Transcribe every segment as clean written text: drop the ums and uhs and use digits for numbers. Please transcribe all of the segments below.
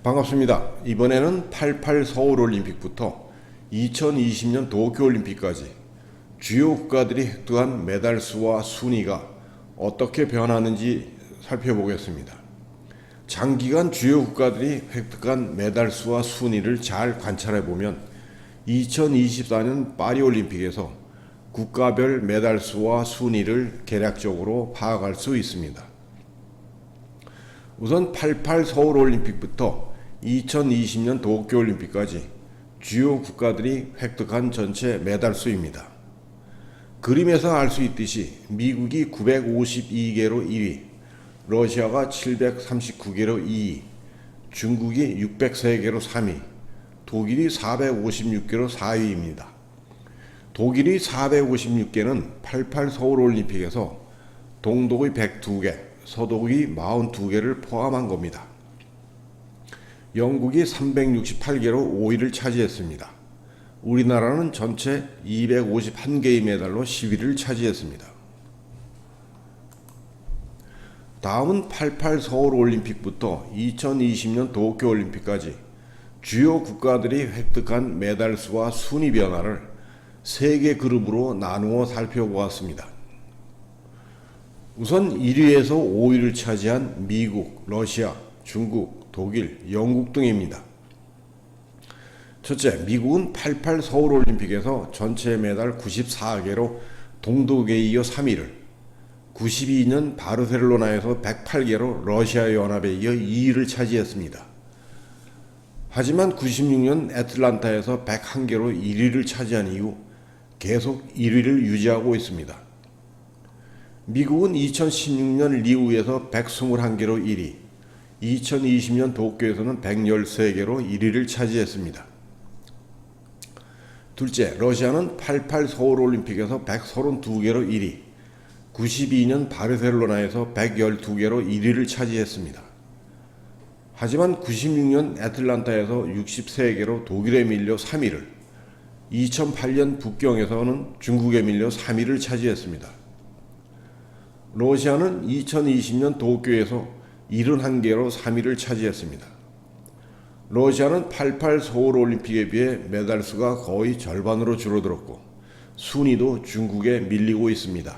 반갑습니다. 이번에는 88 서울올림픽부터 2020년 도쿄올림픽까지 주요 국가들이 획득한 메달 수와 순위가 어떻게 변하는지 살펴보겠습니다. 장기간 주요 국가들이 획득한 메달 수와 순위를 잘 관찰해 보면 2024년 파리올림픽에서 국가별 메달 수와 순위를 개략적으로 파악할 수 있습니다. 우선 88 서울올림픽부터 2020년 도쿄올림픽까지 주요 국가들이 획득한 전체 메달 수입니다. 그림에서 알 수 있듯이 미국이 952개로 1위, 러시아가 739개로 2위, 중국이 603개로 3위, 독일이 456개로 4위입니다. 독일이 456개는 88 서울올림픽에서 동독의 102개, 서독이 42개를 포함한 겁니다. 영국이 368개로 5위를 차지했습니다. 우리나라는 전체 251개의 메달로 10위를 차지했습니다. 다음은 88 서울올림픽부터 2020년 도쿄올림픽까지 주요 국가들이 획득한 메달 수와 순위 변화를 3개 그룹으로 나누어 살펴보았습니다. 우선 1위에서 5위를 차지한 미국, 러시아, 중국, 독일, 영국 등입니다. 첫째, 미국은 88 서울올림픽에서 전체 메달 94개로 동독에 이어 3위를, 92년 바르셀로나에서 108개로 러시아 연합에 이어 2위를 차지했습니다. 하지만 96년 애틀란타에서 101개로 1위를 차지한 이후 계속 1위를 유지하고 있습니다. 미국은 2016년 리우에서 121개로 1위, 2020년 도쿄에서는 113개로 1위를 차지했습니다. 둘째, 러시아는 88 서울올림픽에서 132개로 1위, 92년 바르셀로나에서 112개로 1위를 차지했습니다. 하지만 96년 애틀란타에서 63개로 독일에 밀려 3위를, 2008년 북경에서는 중국에 밀려 3위를 차지했습니다. 러시아는 2020년 도쿄에서 71개로 3위를 차지했습니다. 러시아는 88 서울올림픽에 비해 메달 수가 거의 절반으로 줄어들었고 순위도 중국에 밀리고 있습니다.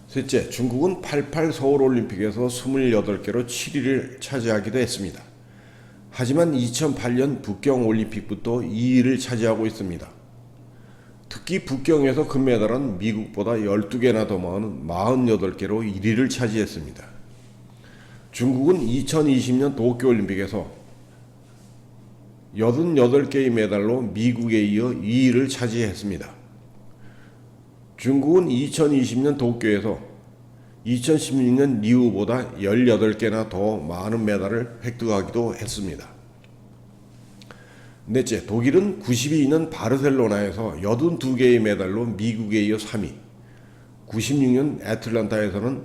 셋째, 중국은 88 서울올림픽에서 28개로 7위를 차지하기도 했습니다. 하지만 2008년 북경올림픽부터 2위를 차지하고 있습니다. 특히 북경에서 금메달은 미국보다 12개나 더 많은 48개로 1위를 차지했습니다. 중국은 2020년 도쿄올림픽에서 88개의 메달로 미국에 이어 2위를 차지했습니다. 중국은 2020년 도쿄에서 2016년 리우보다 18개나 더 많은 메달을 획득하기도 했습니다. 넷째, 독일은 92년 바르셀로나에서 82개의 메달로 미국에 이어 3위, 96년 애틀란타에서는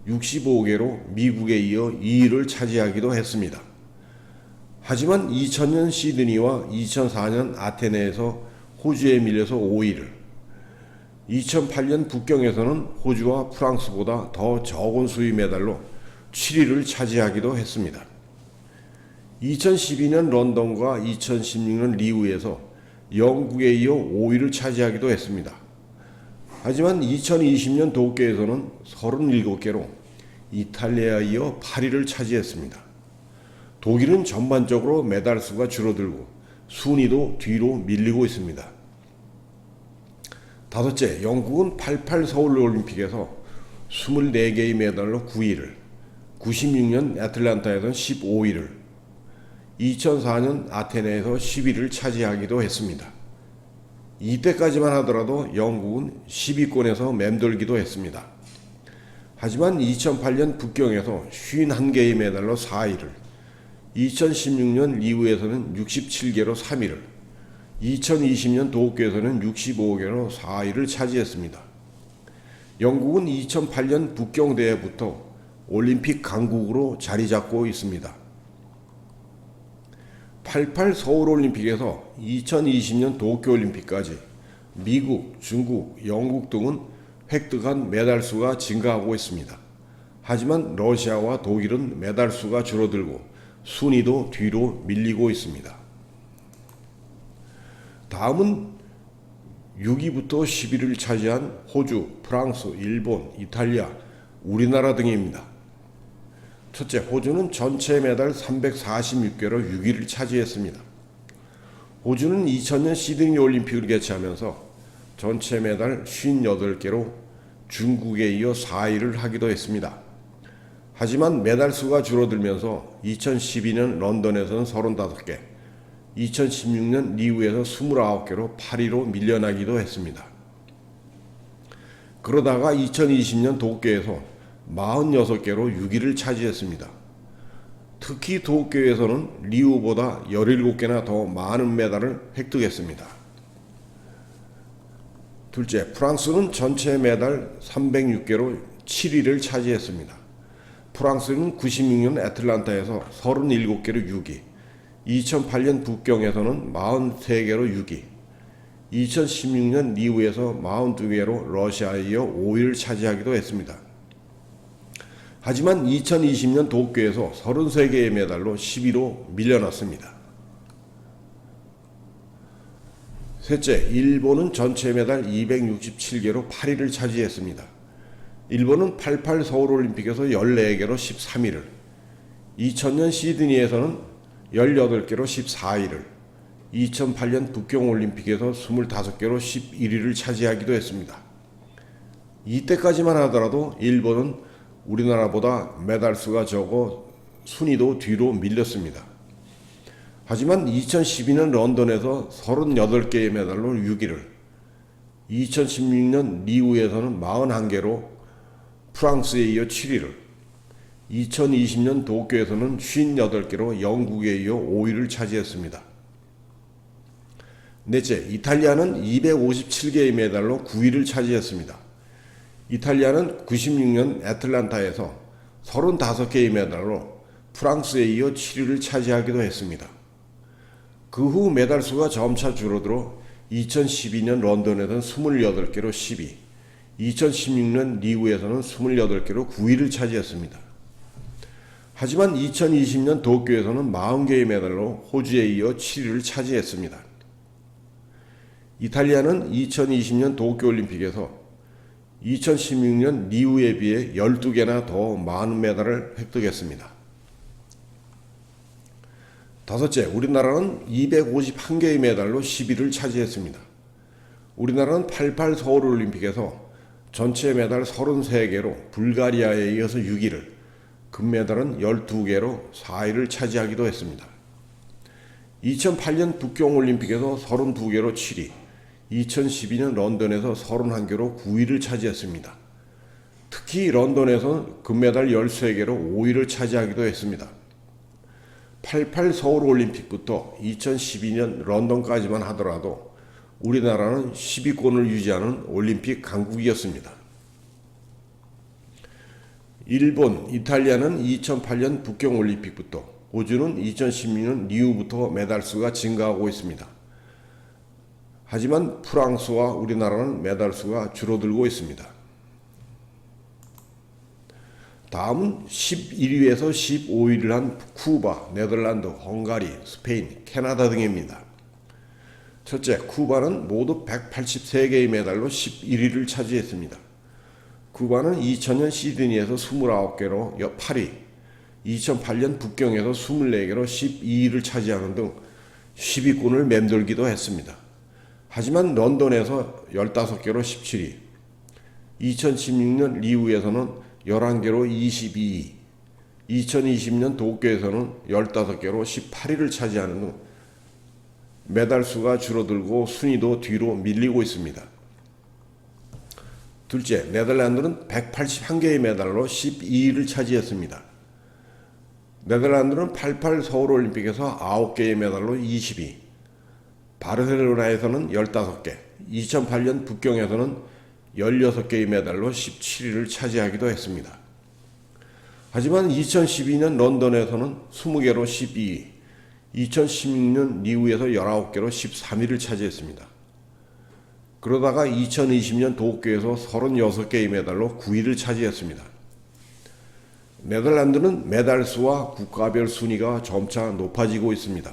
65개로 미국에 이어 2위를 차지하기도 했습니다. 하지만 2000년 시드니와 2004년 아테네에서 호주에 밀려서 5위를, 2008년 북경에서는 호주와 프랑스보다 더 적은 수의 메달로 7위를 차지하기도 했습니다. 2012년 런던과 2016년 리우에서 영국에 이어 5위를 차지하기도 했습니다. 하지만 2020년 도쿄에서는 37개로 이탈리아에 이어 8위를 차지했습니다. 독일은 전반적으로 메달 수가 줄어들고 순위도 뒤로 밀리고 있습니다. 다섯째, 영국은 88 서울올림픽에서 24개의 메달로 9위를, 96년 애틀란타에서는 15위를, 2004년 아테네에서 10위를 차지하기도 했습니다. 이때까지만 하더라도 영국은 10위권에서 맴돌기도 했습니다. 하지만 2008년 북경에서 51개의 메달로 4위를, 2016년 리우에서는 67개로 3위를, 2020년 도쿄에서는 65개로 4위를 차지했습니다. 영국은 2008년 북경 대회부터 올림픽 강국으로 자리 잡고 있습니다. 88 서울올림픽에서 2020년 도쿄올림픽까지 미국, 중국, 영국 등은 획득한 메달 수가 증가하고 있습니다. 하지만 러시아와 독일은 메달 수가 줄어들고 순위도 뒤로 밀리고 있습니다. 다음은 6위부터 10위를 차지한 호주, 프랑스, 일본, 이탈리아, 우리나라 등입니다. 첫째, 호주는 전체 메달 346개로 6위를 차지했습니다. 호주는 2000년 시드니 올림픽을 개최하면서 전체 메달 58개로 중국에 이어 4위를 하기도 했습니다. 하지만 메달 수가 줄어들면서 2012년 런던에서는 35개, 2016년 리우에서 29개로 8위로 밀려나기도 했습니다. 그러다가 2020년 도쿄에서 46개로 6위를 차지했습니다. 특히 도쿄에서는 리우보다 17개나 더 많은 메달을 획득했습니다. 둘째, 프랑스는 전체 메달 306개로 7위를 차지했습니다. 프랑스는 96년 애틀란타에서 37개로 6위, 2008년 북경에서는 43개로 6위, 2016년 리우에서 42개로 러시아에 이어 5위를 차지하기도 했습니다. 하지만 2020년 도쿄에서 33개의 메달로 10위로 밀려났습니다. 셋째, 일본은 전체 메달 267개로 8위를 차지했습니다. 일본은 88 서울올림픽에서 14개로 13위를, 2000년 시드니에서는 18개로 14위를, 2008년 북경올림픽에서 25개로 11위를 차지하기도 했습니다. 이때까지만 하더라도 일본은 우리나라보다 메달 수가 적어 순위도 뒤로 밀렸습니다. 하지만 2012년 런던에서 38개의 메달로 6위를, 2016년 리우에서는 41개로 프랑스에 이어 7위를, 2020년 도쿄에서는 58개로 영국에 이어 5위를 차지했습니다. 넷째, 이탈리아는 257개의 메달로 9위를 차지했습니다. 이탈리아는 96년 애틀란타에서 35개의 메달로 프랑스에 이어 7위를 차지하기도 했습니다. 그 후 메달 수가 점차 줄어들어 2012년 런던에서는 28개로 10위, 2016년 리우에서는 28개로 9위를 차지했습니다. 하지만 2020년 도쿄에서는 40개의 메달로 호주에 이어 7위를 차지했습니다. 이탈리아는 2020년 도쿄올림픽에서 2016년 리우에 비해 12개나 더 많은 메달을 획득했습니다. 다섯째, 우리나라는 251개의 메달로 10위를 차지했습니다. 우리나라는 88 서울올림픽에서 전체 메달 33개로 불가리아에 이어서 6위를, 금메달은 12개로 4위를 차지하기도 했습니다. 2008년 북경올림픽에서 32개로 7위, 2012년 런던에서 31개로 9위를 차지했습니다. 특히 런던에서 금메달 13개로 5위를 차지하기도 했습니다. 88 서울올림픽부터 2012년 런던까지만 하더라도 우리나라는 10위권을 유지하는 올림픽 강국이었습니다. 일본, 이탈리아는 2008년 북경올림픽부터, 호주는 2016년 리우부터 메달 수가 증가하고 있습니다. 하지만 프랑스와 우리나라는 메달 수가 줄어들고 있습니다. 다음은 11위에서 15위를 한 쿠바, 네덜란드, 헝가리, 스페인, 캐나다 등입니다. 첫째, 쿠바는 모두 183개의 메달로 11위를 차지했습니다. 쿠바는 2000년 시드니에서 29개로 8위, 2008년 북경에서 24개로 12위를 차지하는 등 10위권을 맴돌기도 했습니다. 하지만 런던에서 15개로 17위, 2016년 리우에서는 11개로 22위, 2020년 도쿄에서는 15개로 18위를 차지하는 등 메달 수가 줄어들고 순위도 뒤로 밀리고 있습니다. 둘째, 네덜란드는 181개의 메달로 12위를 차지했습니다. 네덜란드는 88 서울올림픽에서 9개의 메달로 20위, 바르셀로나에서는 15개, 2008년 북경에서는 16개의 메달로 17위를 차지하기도 했습니다. 하지만 2012년 런던에서는 20개로 12위, 2016년 리우에서 19개로 13위를 차지했습니다. 그러다가 2020년 도쿄에서 36개의 메달로 9위를 차지했습니다. 네덜란드는 메달 수와 국가별 순위가 점차 높아지고 있습니다.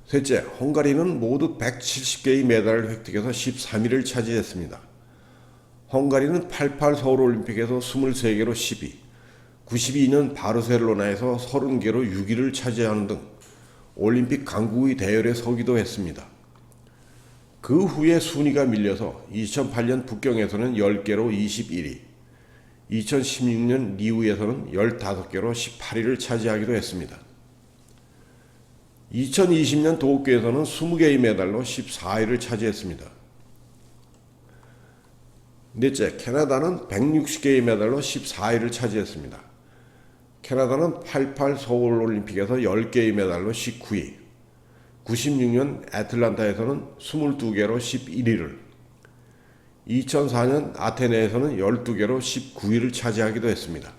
셋째, 헝가리는 모두 170개의 메달을 획득해서 13위를 차지했습니다. 헝가리는 88 서울올림픽에서 23개로 10위, 92년 바르셀로나에서 30개로 6위를 차지하는 등 올림픽 강국의 대열에 서기도 했습니다. 그 후에 순위가 밀려서 2008년 북경에서는 10개로 21위, 2016년 리우에서는 15개로 18위를 차지하기도 했습니다. 2020년 도쿄에서는 20개의 메달로 14위를 차지했습니다. 넷째, 캐나다는 160개의 메달로 14위를 차지했습니다. 캐나다는 88 서울올림픽에서 10개의 메달로 19위, 96년 애틀란타에서는 22개로 11위를, 2004년 아테네에서는 12개로 19위를 차지하기도 했습니다.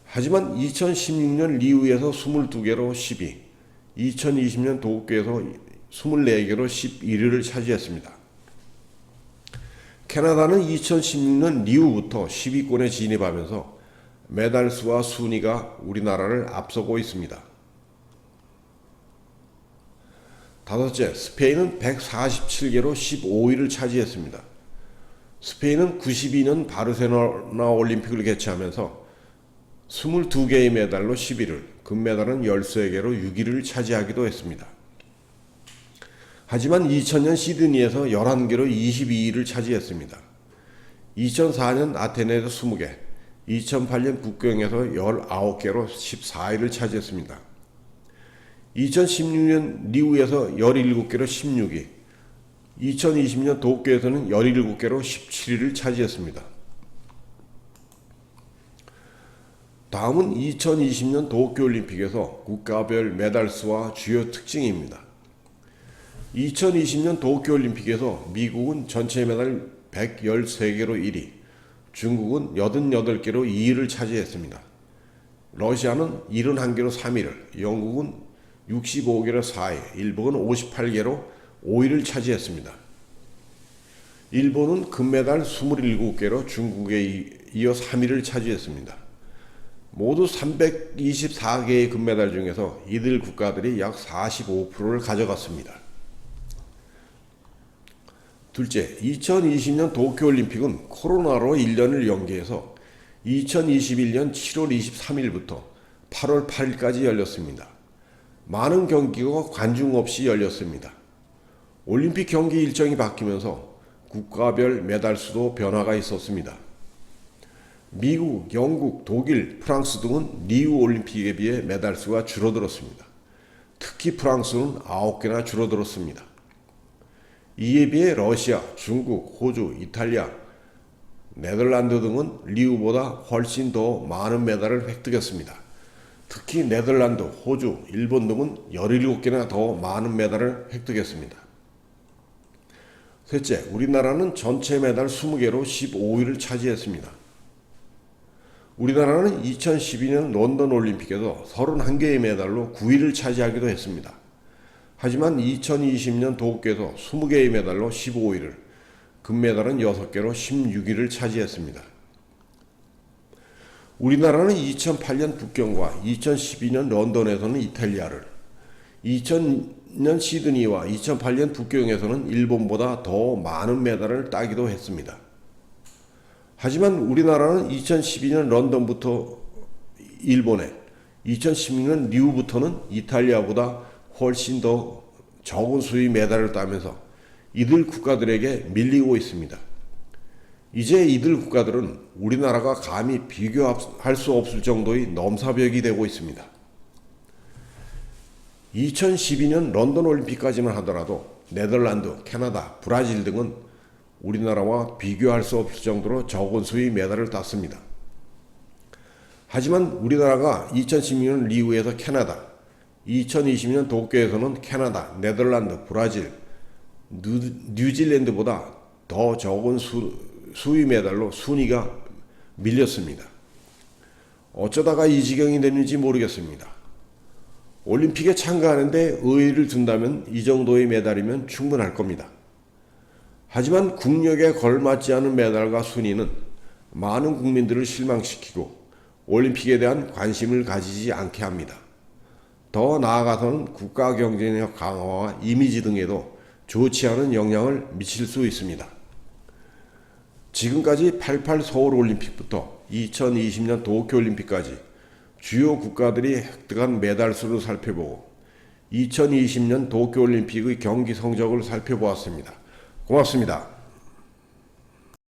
하지만 2016년 리우에서 22개로 10위, 2020년 도쿄에서 24개로 11위를 차지했습니다. 캐나다는 2016년 리우부터 10위권에 진입하면서 메달 수와 순위가 우리나라를 앞서고 있습니다. 다섯째, 스페인은 147개로 15위를 차지했습니다. 스페인은 92년 바르셀로나 올림픽을 개최하면서 22개의 메달로 10위를, 금메달은 13개로 6위를 차지하기도 했습니다. 하지만 2000년 시드니에서 11개로 22위를 차지했습니다. 2004년 아테네에서 20개, 2008년 북경에서 19개로 14위를 차지했습니다. 2016년 리우에서 17개로 16위, 2020년 도쿄에서는 17개로 17위를 차지했습니다. 다음은 2020년 도쿄올림픽에서 국가별 메달 수와 주요 특징입니다. 2020년 도쿄올림픽에서 미국은 전체 메달 113개로 1위, 중국은 88개로 2위를 차지했습니다. 러시아는 71개로 3위를, 영국은 65개로 4위, 일본은 58개로 5위를 차지했습니다. 일본은 금메달 27개로 중국에 이어 3위를 차지했습니다. 모두 324개의 금메달 중에서 이들 국가들이 약 45%를 가져갔습니다. 둘째, 2020년 도쿄올림픽은 코로나로 1년을 연기해서 2021년 7월 23일부터 8월 8일까지 열렸습니다. 많은 경기가 관중 없이 열렸습니다. 올림픽 경기 일정이 바뀌면서 국가별 메달 수도 변화가 있었습니다. 미국, 영국, 독일, 프랑스 등은 리우 올림픽에 비해 메달 수가 줄어들었습니다. 특히 프랑스는 9개나 줄어들었습니다. 이에 비해 러시아, 중국, 호주, 이탈리아, 네덜란드 등은 리우보다 훨씬 더 많은 메달을 획득했습니다. 특히 네덜란드, 호주, 일본 등은 17개나 더 많은 메달을 획득했습니다. 셋째, 우리나라는 전체 메달 20개로 15위를 차지했습니다. 우리나라는 2012년 런던 올림픽에서 31개의 메달로 9위를 차지하기도 했습니다. 하지만 2020년 도쿄에서 20개의 메달로 15위를, 금메달은 6개로 16위를 차지했습니다. 우리나라는 2008년 북경과 2012년 런던에서는 이탈리아를, 2000년 시드니와 2008년 북경에서는 일본보다 더 많은 메달을 따기도 했습니다. 하지만 우리나라는 2012년 런던부터 일본에, 2016년 리우부터는 이탈리아보다 훨씬 더 적은 수의 메달을 따면서 이들 국가들에게 밀리고 있습니다. 이제 이들 국가들은 우리나라가 감히 비교할 수 없을 정도의 넘사벽이 되고 있습니다. 2012년 런던 올림픽까지만 하더라도 네덜란드, 캐나다, 브라질 등은 우리나라와 비교할 수 없을 정도로 적은 수의 메달을 땄습니다. 하지만 우리나라가 2016년 리우에서 캐나다, 2020년 도쿄에서는 캐나다, 네덜란드, 브라질, 뉴질랜드보다 더 적은 수의 메달로 순위가 밀렸습니다. 어쩌다가 이 지경이 됐는지 모르겠습니다. 올림픽에 참가하는데 의의를 둔다면 이 정도의 메달이면 충분할 겁니다. 하지만 국력에 걸맞지 않은 메달과 순위는 많은 국민들을 실망시키고 올림픽에 대한 관심을 가지지 않게 합니다. 더 나아가서는 국가 경쟁력 강화와 이미지 등에도 좋지 않은 영향을 미칠 수 있습니다. 지금까지 88 서울올림픽부터 2020년 도쿄올림픽까지 주요 국가들이 획득한 메달 수를 살펴보고 2020년 도쿄올림픽의 경기 성적을 살펴보았습니다. 고맙습니다.